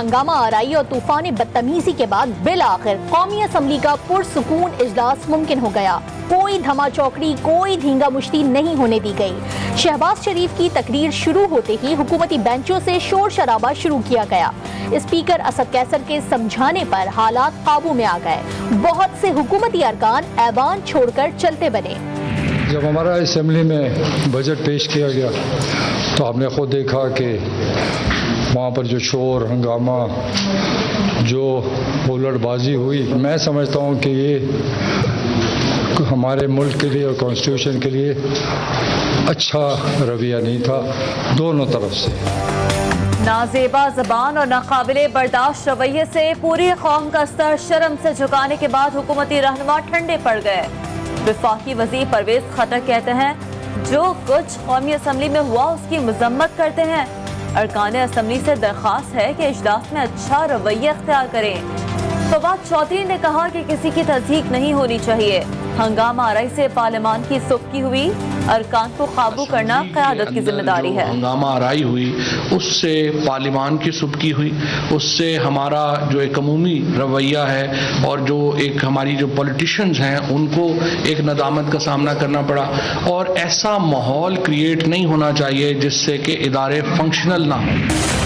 हंगामा आराई और तूफानी बदतमीजी के बाद बिल आखिर कौमी असम्बली का पुरसुकून इजलास मुमकिन हो गया। कोई धमाचौकड़ी, कोई धींगा मुश्ती नहीं होने दी गई। शहबाज शरीफ की तकरीर शुरू होते ही हुकूमती बेंचों से शोर शराबा शुरू किया गया। स्पीकर असद कैसर के समझाने पर हालात काबू में आ गए। बहुत से हुकूमती अरकान ऐवान छोड़कर चलते बने। जब हमारा असेंबली में बजट पेश किया गया तो हमने खुद देखा कि वहाँ पर जो शोर हंगामा, जो हुल्लड़बाजी हुई, मैं समझता हूँ कि ये हमारे मुल्क के लिए और कॉन्स्टिट्यूशन के लिए अच्छा रवैया नहीं था दोनों तरफ से। नाजेबा ज़बान और नाकाबिले बर्दाश्त रवैये से पूरी कौम का सर शर्म से झुकाने के बाद हुकूमती रहनुमा ठंडे पड़ गए। वफाकी वज़ीर परवेज खट्टर कहते हैं जो कुछ कौमी असम्बली में हुआ उसकी मजम्मत करते हैं। अरकान असम्बली से दरख्वास्त है कि इजलास में अच्छा रवैया अख्तियार करें। फवाद चौधरी ने कहा कि किसी की तस्दीक नहीं होनी चाहिए। हंगामा आराई से पार्लियामान की सुबकी हुई, अरकान को काबू करना क़यादत की जिम्मेदारी है। हंगामा आराई हुई उससे पार्लियामान की सुबकी हुई, उससे हमारा जो एक अमूमी रवैया है और जो एक हमारी जो पॉलिटिशियंस हैं उनको एक नदामत का सामना करना पड़ा। और ऐसा माहौल क्रिएट नहीं होना चाहिए जिससे कि इदारे फंक्शनल ना हो।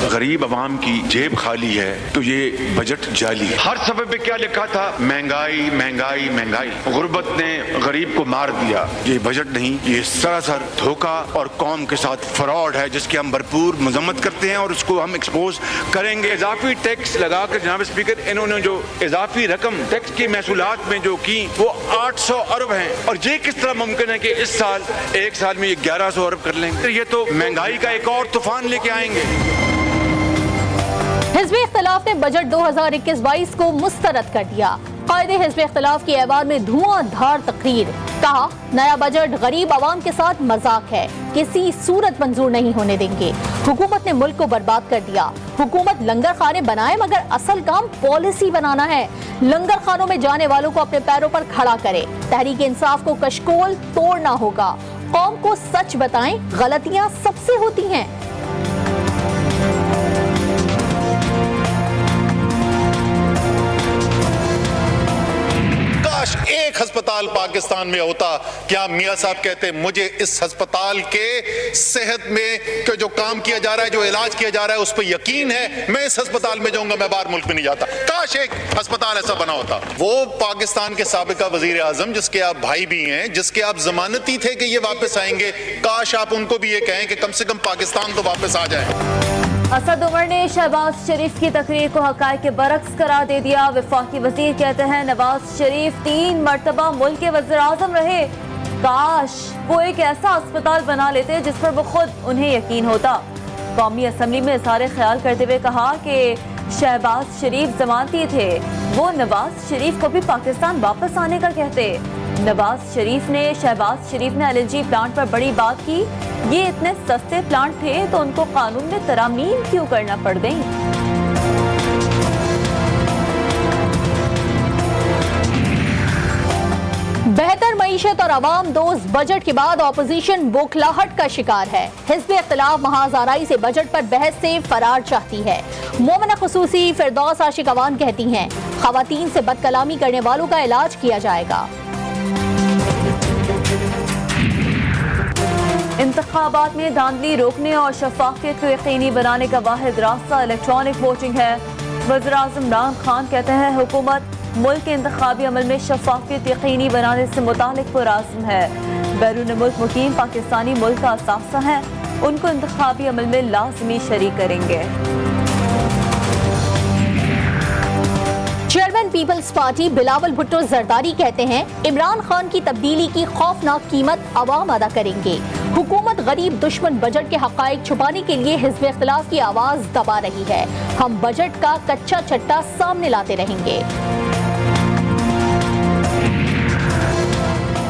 गरीब आवाम की जेब खाली है तो ये बजट जाली है। हर सफ़े पे क्या लिखा था? महंगाई महंगाई महंगाई। गुर्बत ने गरीब को मार दिया। ये बजट नहीं, ये सरासर धोखा और कौम के साथ फ्रॉड है जिसकी हम भरपूर मजम्मत करते हैं और उसको हम एक्सपोज करेंगे। इजाफी टैक्स लगाकर जनाब स्पीकर इन्होंने जो इजाफी रकम टैक्स की महसूलात में जो की वो 800 अरब है। और ये किस तरह मुमकिन है कि इस साल एक साल में ये 1100 अरब कर लेंगे? ये तो महंगाई का एक और तूफान लेके आएंगे। हिज़्ब इख्तिलाफ ने बजट 2021-22 को मुस्तरद कर दिया। कायदे हिज़्ब इख्तिलाफ की ऐवान में धुआंधार तकरीर। कहा नया बजट गरीब आवाम के साथ मजाक है, किसी सूरत मंजूर नहीं होने देंगे। हुकूमत ने मुल्क को बर्बाद कर दिया। हुकूमत लंगर खाने बनाए मगर असल काम पॉलिसी बनाना है। लंगर खानों में जाने वालों को अपने पैरों पर खड़ा करे। तहरीक इंसाफ को कशकोल तोड़ना होगा। कौम को सच बताएं, गलतियां सबसे होती हैं। एक अस्पताल पाकिस्तान में होता, क्या मियां साहब कहते मुझे इस अस्पताल के सेहत में जो काम किया जा रहा है, जो इलाज किया जा रहा है उस पर यकीन है, मैं इस अस्पताल में जाऊंगा, मैं बाहर मुल्क में नहीं जाता। काश एक अस्पताल ऐसा बना होता। वो पाकिस्तान के साबिका वजीर आजम जिसके आप भाई भी हैं, जिसके आप जमानती थे कि ये वापस आएंगे, काश आप उनको भी ये कहें कि कम से कम पाकिस्तान तो वापस आ जाए। असद उमर ने शहबाज शरीफ की तकरीर को हक़ाइक़ के बरक्स करार दे दिया। वफाकी वजीर कहते हैं नवाज शरीफ 3 मरतबा मुल्क के वज़ीर आज़म रहे। काश वो एक ऐसा अस्पताल बना लेते जिस पर वो खुद उन्हें यकीन होता। कौमी असम्बली में इज़हार ख्याल करते हुए कहा कि शहबाज शरीफ जमानती थे, वो नवाज शरीफ को भी पाकिस्तान वापस आने का कहते। शहबाज शरीफ ने LNG प्लांट पर बड़ी बात की। ये इतने सस्ते प्लांट थे तो उनको कानून में तरामीम क्यों करना पड़ गई? बेहतर मईशत और अवाम दोस्त बजट के बाद ऑपोजिशन बौखलाहट का शिकार है। हिज़्ब इख्तिलाफ महाज आराई से बजट पर बहस से फरार चाहती है। मोमना खुसूसी फिरदौस आशिक अवान कहती हैं खवातीन से बदकलामी करने वालों का इलाज किया जाएगा। इंतखाबात में धांधली रोकने और शफाफियत को यकीनी बनाने का वाहिद रास्ता इलेक्ट्रॉनिक वोटिंग है। वज़ीर आज़म इमरान खान कहते हैं हुकूमत मुल्क के इंतखाबी अमल में शफाफियत यकीनी बनाने से मुतालिक पुरआज़्म है। बैरून मुल्क मुकीम पाकिस्तानी मुल्क का असासा है, उनको इंतखाबी अमल में लाजमी शरीक करेंगे। Chairman peoples party Bilawal Bhutto Zardari कहते हैं इमरान खान की तब्दीली की खौफनाक कीमत अवाम अदा करेंगे। हुकूमत गरीब दुश्मन बजट के हक़ाइक़ छुपाने के लिए हिज़्ब इख्तिलाफ की आवाज दबा रही है। हम बजट का कच्चा चट्टा सामने लाते रहेंगे।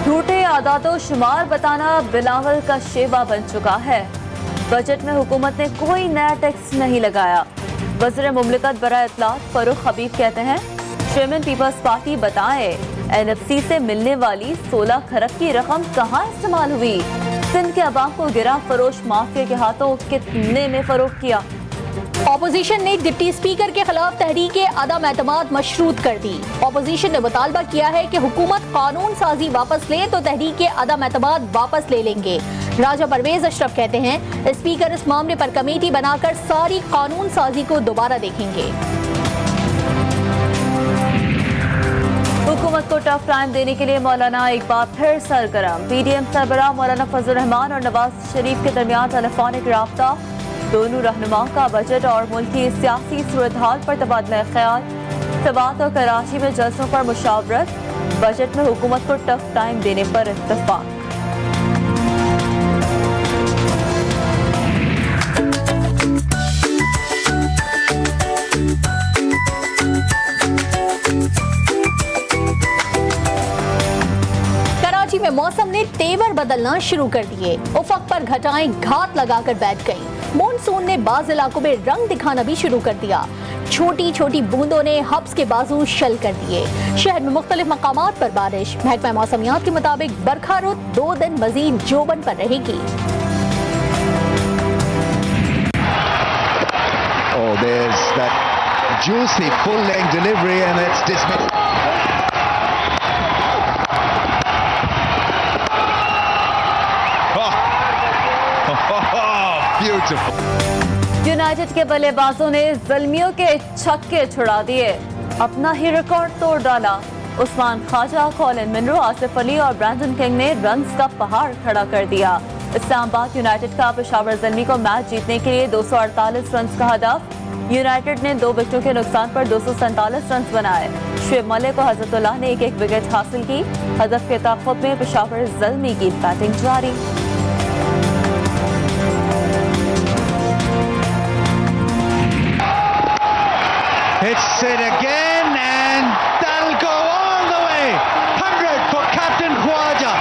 झूठे आदातो शुमार बताना बिलावल का शेवा बन चुका है। बजट में हुकूमत ने कोई नया टैक्स नहीं लगाया। वज़ीर मुमलिकत बराए इत्तलात फरूख हबीब कहते हैं चेयरमैन पीपल्स पार्टी बताए NFC से मिलने वाली 16 खरब की रकम कहाँ इस्तेमाल हुई। सिंध के अवाम को गिरा फरोश माफिया के हाथों कितने में फरोख्त किया। ऑपोजिशन ने डिप्टी स्पीकर के खिलाफ तहरीके अदम एतमाद मशरूत कर दी। ऑपोजिशन ने मुतालबा किया है कि हुकूमत कानून साजी वापस ले तो तहरीके अदम एतमाद वापस ले लेंगे। राजा परवेज अशरफ कहते हैं स्पीकर इस मामले पर कमेटी बनाकर सारी कानून साजी को दोबारा देखेंगे। हुकूमत को टफ टाइम देने के लिए मौलाना एक बार फिर सरगर्म। पीडीएम सरबराह मौलाना फजल रहमान और नवाज शरीफ के दरमियान टेलीफोनिक राब्ता। दोनों रहनुमाओं का बजट और मुल्की सियासी सूरत हाल पर तबादला ख्याल। सवात और कराची में जलसों पर मुशावरत। बजट में हुकूमत को टफ टाइम देने पर इत्तफाक। कराची में मौसम ने तेवर बदलना शुरू कर दिए। उफक पर घटाएं घात लगाकर बैठ गईं। मॉनसून ने बाज इलाकों में रंग दिखाना भी शुरू कर दिया। छोटी छोटी बूंदों ने हब्स के बाजू शल कर दिए। शहर में मुख्तलिफ मकामात पर बारिश। महकमा मौसमियात के मुताबिक बरखा रुत 2 दिन मजीद जोबन पर रहेगी। Oh, there's that juicy full-length delivery and it's dismissed. Beautiful. United के बल्लेबाजों ने ज़ल्मियों के छक्के छुड़ा दिए, अपना ही रिकॉर्ड तोड़ डाला। उस्मान ख्वाजा, कॉलिन मिनरो, आसिफ अली और ब्रैंडन किंग ने रन्स का पहाड़ खड़ा कर दिया। इस्लामाबाद यूनाइटेड का पेशावर ज़ल्मी को मैच जीतने के लिए 248 रन का हदफ। यूनाइटेड ने 2 विकेटों के नुकसान पर 247 रन बनाए। शुएब मलिक और हजरतुल्लाह ने एक विकेट हासिल की। हदफ के ताक़ुब में पेशावर ज़ल्मी की बैटिंग जारी। It's it again and that'll go all the way. 100 for Captain Khwaja.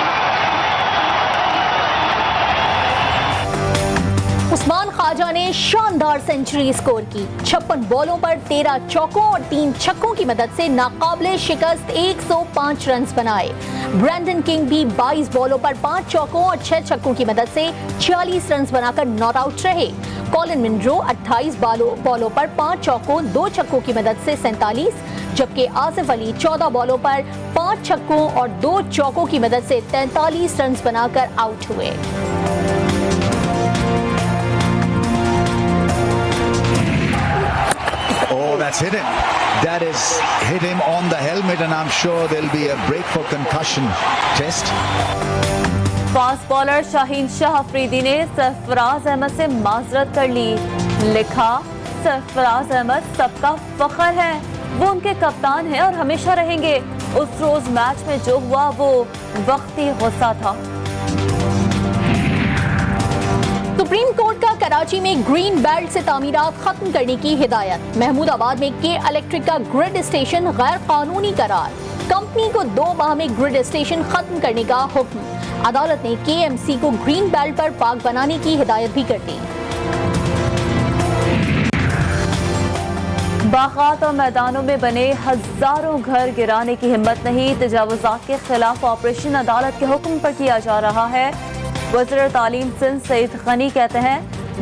Usman Khwaja ने शानदार सेंचुरी स्कोर की। 56 बॉलों पर 13 चौकों और 3 छक्कों की मदद से नाकाबिले शिकस्त 105 रन बनाए। ब्रैंडन किंग भी 22 बॉलों पर 5 चौकों और 6 छक्कों की मदद से 46 रन बनाकर नॉट आउट रहे। कॉलिन मिनरो 28 बॉलों पर 5 चौकों 2 छक्कों की मदद से 47, जबकि आसिफ अली 14 बॉलों पर 5 छक्कों और 2 चौकों की मदद से 43 रन बनाकर आउट हुए। Oh, that's hit him. That is hit him on the helmet and I'm sure there'll be a break for concussion test. Fast bowler Shaheen Shah Afridi ने सरफराज अहमद से माजरत कर ली। लिखा, सरफराज अहमद सबका फख्र है, वो उनके कप्तान हैं और हमेशा रहेंगे। उस रोज मैच में जो हुआ वो वक्ती गुस्सा था। सुप्रीम कोर्ट का कराची में ग्रीन बेल्ट से तामीरात खत्म करने की हिदायत। महमूदाबाद में के इलेक्ट्रिक का ग्रिड स्टेशन गैर कानूनी करार। कंपनी को 2 माह में ग्रिड स्टेशन खत्म करने का हुक्म। अदालत ने केएमसी को ग्रीन बेल्ट पर पार्क बनाने की हिदायत भी कर दी। बागात और मैदानों में बने हजारों घर गिराने की हिम्मत नहीं। तजावुजात के खिलाफ ऑपरेशन अदालत के हुक्म पर किया जा रहा है। वज़ीर तालीम सिंध सईद गनी कहते हैं,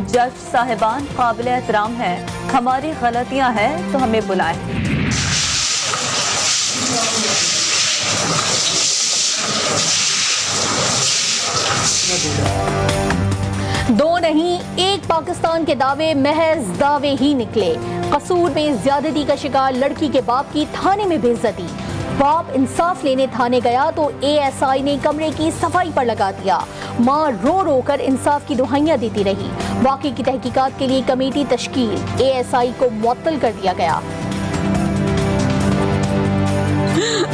जज साहिबान काबिल एहतराम हैं, हमारी गलतियां हैं तो हमें बुलाएं। दो नहीं, एक पाकिस्तान के दावे महज दावे ही निकले। कसूर में ज्यादती का शिकार लड़की के बाप की थाने में बेइज्जती। बाप इंसाफ लेने थाने गया तो एएसआई ने कमरे की सफाई पर लगा दिया। मां रो रो कर इंसाफ की दुहाइयां देती रही। वाकई की तहकीकात के लिए कमेटी तश्कील। एएसआई को मुअत्तल कर दिया गया।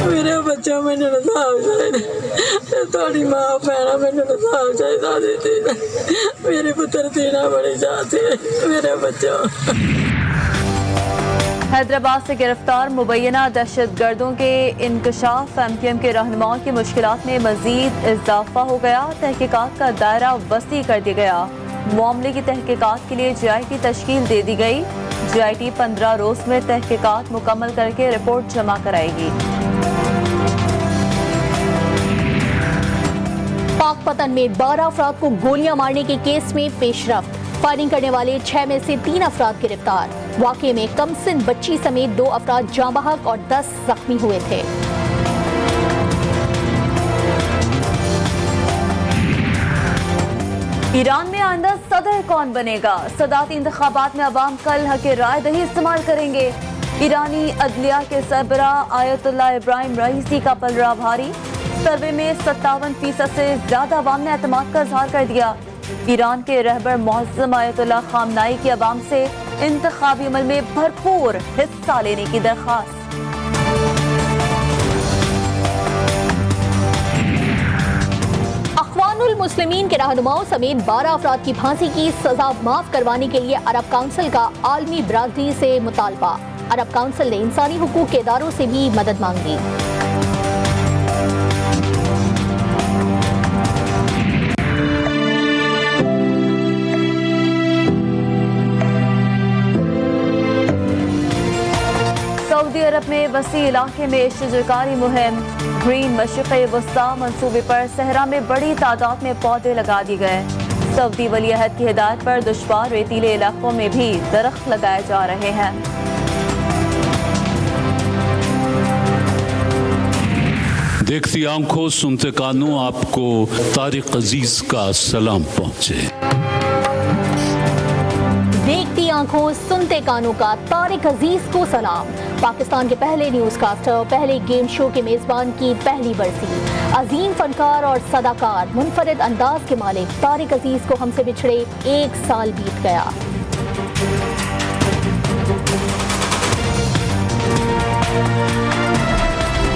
मेरे बच्चा मैंने थोड़ी माँ भैन मैंने मेरे पुत्र देना बड़ी चाहते मेरे बच्चों। हैदराबाद से गिरफ्तार मुबैना दहशतगर्दों के इंकशाफ एमक्यूएम के रहनुमाओं की मुश्किलात में मजीद इजाफा हो गया। तहकीकात का दायरा वसी कर दिया गया। मामले की तहकीकात के लिए जीआईटी तश्कील दे दी गई। जीआईटी 15 रोज में तहकीकात मुकम्मल करके रिपोर्ट जमा कराएगी। पाकपतन में 12 अफराद को गोलियां मारने के केस में पेशरफ्त। फायरिंग करने वाले 6 में से 3 अफराद गिरफ्तार। वाकये में कमसिन बच्ची समेत 2 अफराद जाँ बहक और 10 जख्मी हुए थे। ईरान में आइंदा सदर कौन बनेगा? सदाती इंतखाबात में अवाम कल हक राय दही इस्तेमाल करेंगे। ईरानी अदलिया के सरबराह आयतुल्लाह इब्राहिम रईसी का पलड़ा भारी। सर्वे में 57% से ज्यादा अवाम ने एतमाद का इजहार कर दिया। ईरान के रहबर मुअज़्ज़म आयतुल्लाह खामनाई की अवाम से इंतखाबी अमल में भरपूर हिस्सा लेने की दरख्वास्त। अख्वानुल मुस्लिमीन के रहनुमाओं समेत 12 अफराद की फांसी की सजा माफ करवाने के लिए अरब काउंसिल का आलमी बिरादरी से मुतालबा। अरब काउंसिल ने इंसानी हुकूक के इदारों से भी मदद मांगी। सऊदी अरब में वसी इलाके में शजरकारी मुहिम। ग्रीन मशरिक़ वस्ता मंसूबे पर सहरा में बड़ी तादाद में पौधे लगा दिए गए। सऊदी वली अहद की हिदायत पर दुश्वार रेतीले इलाकों में भी दरख्त लगाए जा रहे हैं। देखती आंखों सुनते कानों, आपको तारिक अजीज का सलाम पहुंचे। देखती आंखों सुनते कानों का तारिक अजीज को सलाम। पाकिस्तान के पहले न्यूज़कास्टर, पहले गेम शो के मेजबान की पहली बरसी। अजीम फनकार और सदाकार, मुनफरिद अंदाज के मालिक तारिक अजीज को हमसे बिछड़े 1 साल बीत गया।